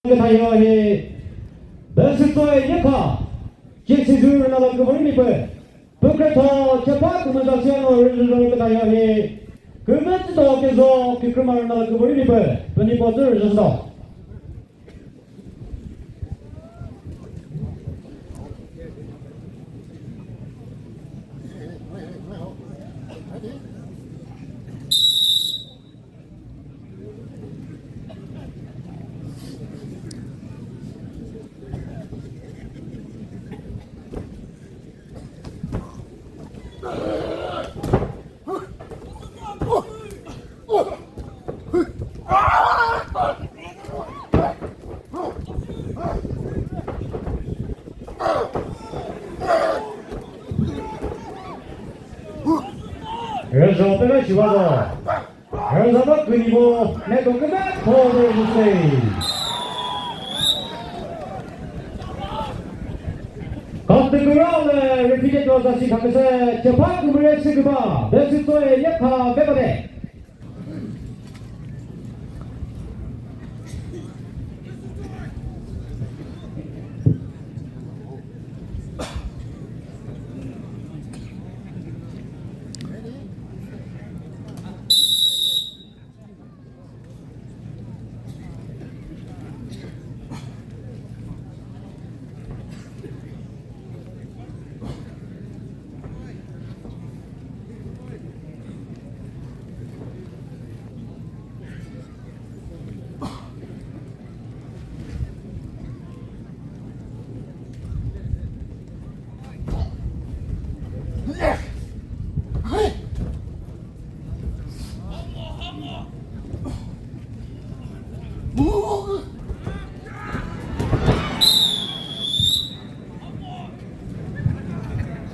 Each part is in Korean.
다이어히 런스토의 예카 잭시줄 나가 그버리니까 부크레터 제파 구문자시아노 런스토의 다이어히 그것도 계속 비크마를 나가 그버리니까 버니버들 런스토 그래서 어떤 집어서 그래서 그리고 내 동급에 도움을 주세요. 거듭그라운드 리피제도 다시 가면서 재판 구물의 스그바 런스토의 예카 메가데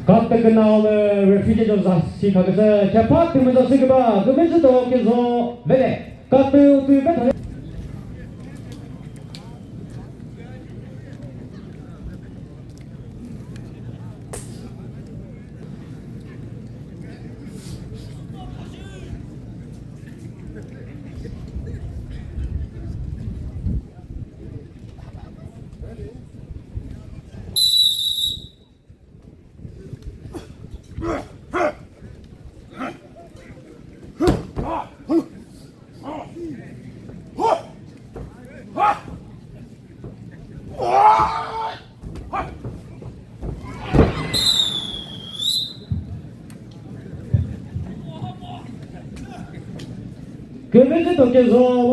거듭그라운드 리피제도 다시 가면서 재판 구물의 스그바 그면서도 계속 메데 거듭그라운드 그면서도 계속